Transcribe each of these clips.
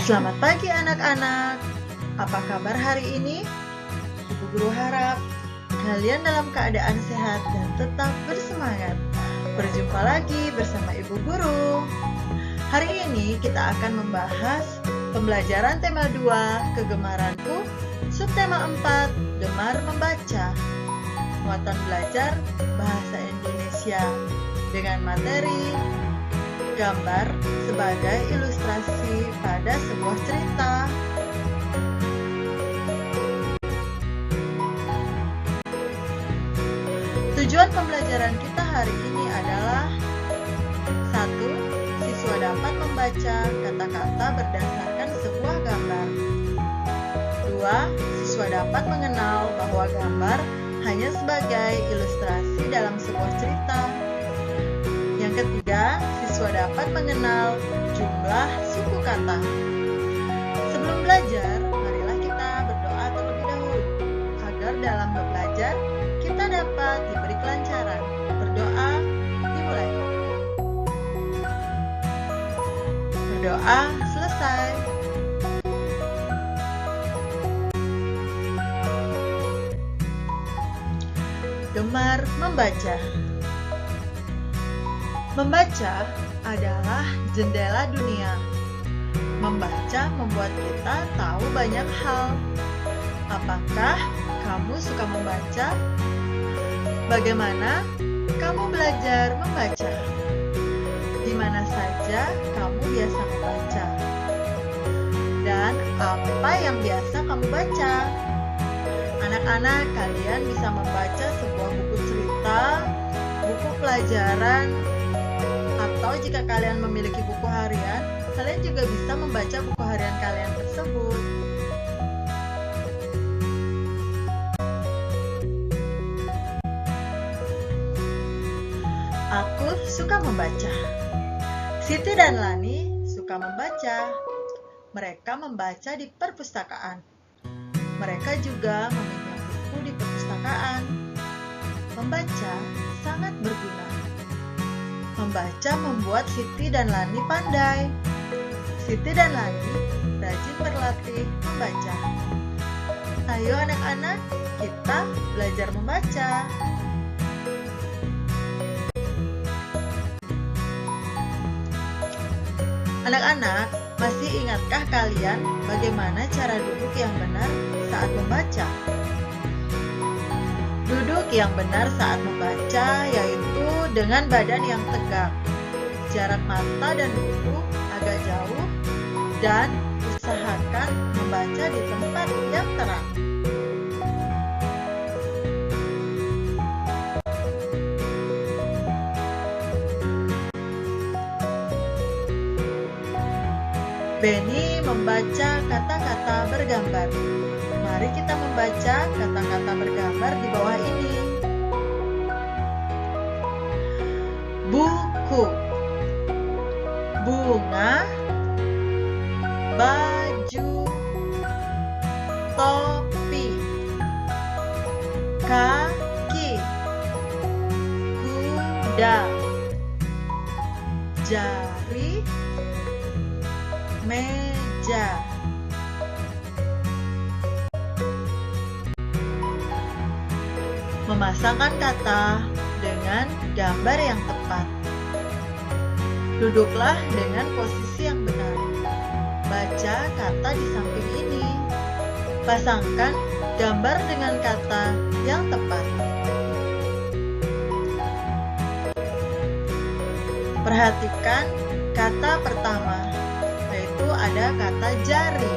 Selamat pagi anak-anak. Apa kabar hari ini? Ibu Guru harap kalian dalam keadaan sehat dan tetap bersemangat. Berjumpa lagi bersama Ibu Guru. Hari ini kita akan membahas pembelajaran tema 2, Kegemaranku, subtema 4, Gemar Membaca. Muatan belajar bahasa Indonesia dengan materi gambar sebagai ilustrasi pada sebuah cerita. Tujuan pembelajaran kita hari ini adalah 1. Siswa dapat membaca kata-kata berdasarkan sebuah gambar. 2. Siswa dapat mengenal bahwa gambar hanya sebagai ilustrasi dalam sebuah cerita. Yang ketiga, siswa dapat mengenal jumlah suku kata. Sebelum belajar, marilah kita berdoa terlebih dahulu, agar dalam belajar kita dapat diberi kelancaran. Berdoa dimulai. Berdoa selesai. Gemar membaca. Membaca adalah jendela dunia. Membaca membuat kita tahu banyak hal. Apakah kamu suka membaca? Bagaimana kamu belajar membaca? Di mana saja kamu biasa membaca? Dan apa yang biasa kamu baca? Anak-anak, kalian bisa membaca sebuah buku cerita, buku pelajaran, atau jika kalian memiliki buku harian, kalian juga bisa membaca buku harian kalian tersebut. Aku suka membaca. Siti dan Lani suka membaca. Mereka membaca di perpustakaan. Mereka juga meminjam buku di perpustakaan. Membaca sangat berguna. Membaca membuat Siti dan Lani pandai. Siti dan Lani rajin berlatih membaca. Ayo anak-anak, kita belajar membaca. Anak-anak, masih ingatkah kalian bagaimana cara duduk yang benar saat membaca? Duduk yang benar saat membaca yaitu dengan badan yang tegak, jarak mata dan buku agak jauh, dan usahakan membaca di tempat yang terang. Benny membaca kata-kata bergambar. Mari kita membaca kata-kata bergambar di bawah ini. Buku, bunga, baju, topi, kaki, kuda, jari, meja. Memasangkan kata dengan gambar yang tepat. Duduklah dengan posisi yang benar. Baca kata di samping ini. Pasangkan gambar dengan kata yang tepat. Perhatikan kata pertama, yaitu ada kata jari.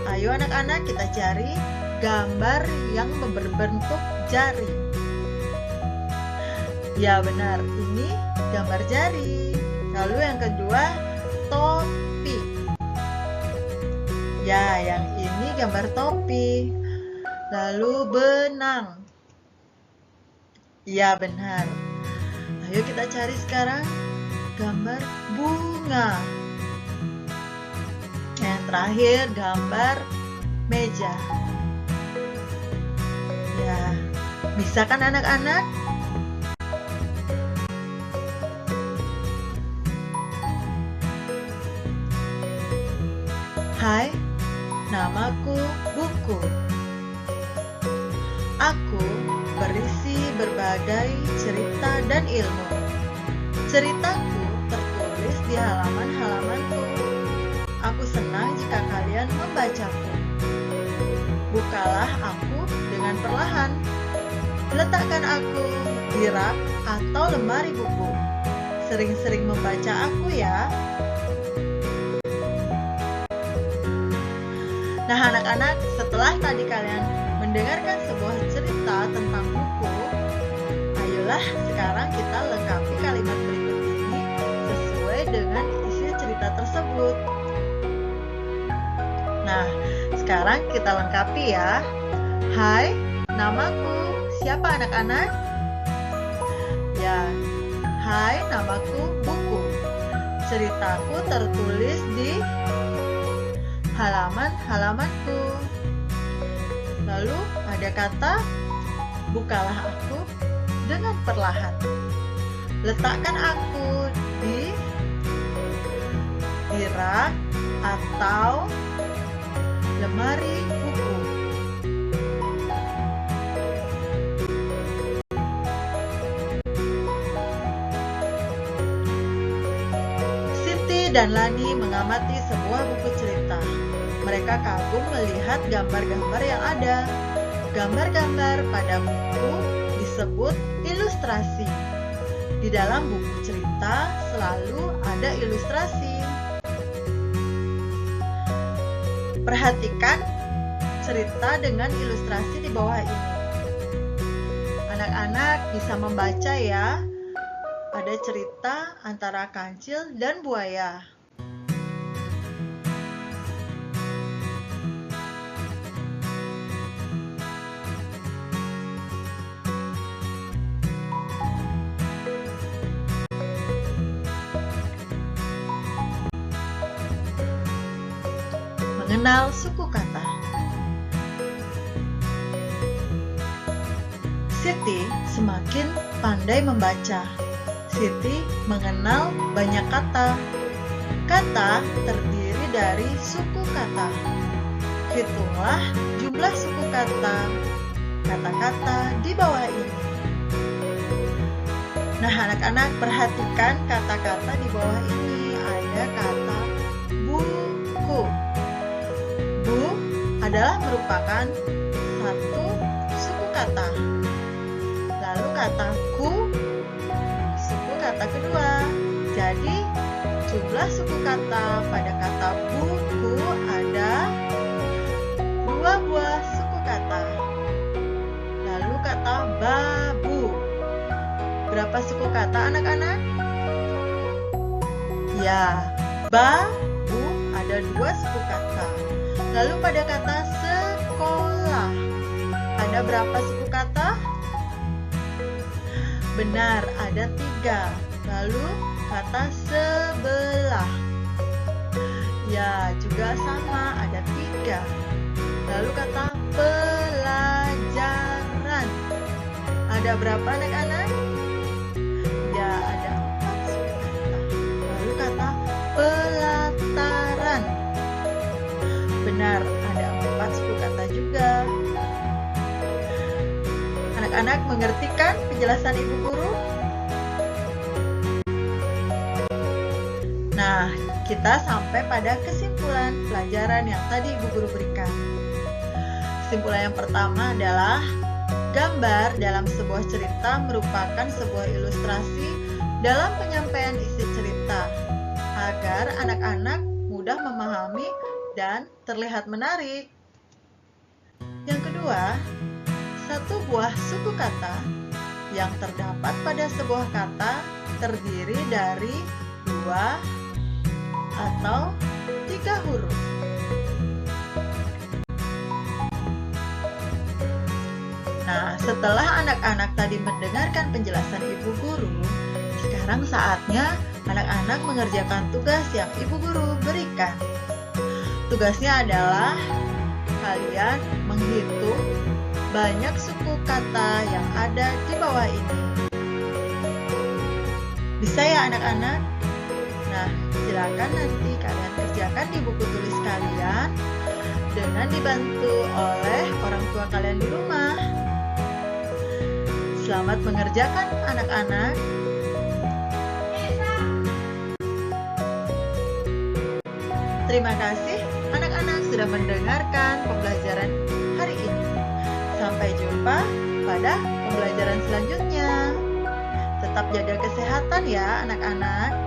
Ayo anak-anak, kita cari gambar yang berbentuk jari. Ya benar, ini gambar jari. Lalu yang kedua, topi. Ya, yang ini gambar topi. Lalu benang. Ya benar. Ayo kita cari sekarang gambar bunga. Yang terakhir, gambar meja. Ya, bisa kan anak-anak? Hai, namaku Buku. Aku berisi berbagai cerita dan ilmu. Ceritaku tertulis di halaman-halamanku. Aku senang jika kalian membacaku. Bukalah aku dengan perlahan. Letakkan aku di rak atau lemari buku. Sering-sering membaca aku ya. Nah anak-anak, setelah tadi kalian mendengarkan sebuah cerita tentang buku, ayolah sekarang kita lengkapi kalimat berikut ini sesuai dengan isi cerita tersebut. Nah, sekarang kita lengkapi ya. Hai, namaku. Siapa anak-anak? Ya, hai, namaku Buku. Ceritaku tertulis di halaman-halamanku. Lalu ada kata, bukalah aku dengan perlahan. Letakkan aku di rak atau lemari buku. Siti dan Lani mengamati sebuah buku cerita. Mereka kagum melihat gambar-gambar yang ada. Gambar-gambar pada buku disebut ilustrasi. Di dalam buku cerita selalu ada ilustrasi. Perhatikan cerita dengan ilustrasi di bawah ini. Anak-anak bisa membaca ya. Ada cerita antara kancil dan buaya. Mengenal suku kata. Siti semakin pandai membaca. Siti mengenal banyak kata. Kata terdiri dari suku kata. Hitunglah jumlah suku kata di bawah ini. Nah, anak-anak perhatikan kata-kata di bawah ini. Ada kata buku. Bu adalah merupakan satu suku kata. Lalu kata ku, suku kata kedua. Jadi jumlah suku kata pada kata buku ada 2 buah suku kata. Lalu kata babu. Berapa suku kata anak-anak? Ya, babu ada 2 suku kata. Lalu pada kata sekolah, ada berapa suku kata? Benar, ada 3. Lalu kata sebelah. Ya, juga sama, ada 3. Lalu kata pelajaran. Ada berapa anak-anak? Ya, ada 4 suku kata. Lalu kata pelataran. Benar, ada 4 suku kata juga. Anak-anak mengerti kan penjelasan Ibu Guru? Nah, kita sampai pada kesimpulan pelajaran yang tadi Ibu Guru berikan. Kesimpulan yang pertama adalah gambar dalam sebuah cerita merupakan sebuah ilustrasi dalam penyampaian isi cerita agar anak-anak mudah memahami dan terlihat menarik. Yang kedua, satu buah suku kata yang terdapat pada sebuah kata terdiri dari 2 atau 3 huruf. Nah, setelah anak-anak tadi mendengarkan penjelasan Ibu Guru, sekarang saatnya anak-anak mengerjakan tugas yang Ibu Guru berikan. Tugasnya adalah kalian menghitung banyak suku kata yang ada di bawah ini. Bisa ya anak-anak? Nah, silakan nanti kalian kerjakan di buku tulis kalian dengan dibantu oleh orang tua kalian di rumah. Selamat mengerjakan anak-anak. Terima kasih anak-anak sudah mendengarkan pembelajaran hari ini. Sampai jumpa pada pembelajaran selanjutnya. Tetap jaga kesehatan ya anak-anak.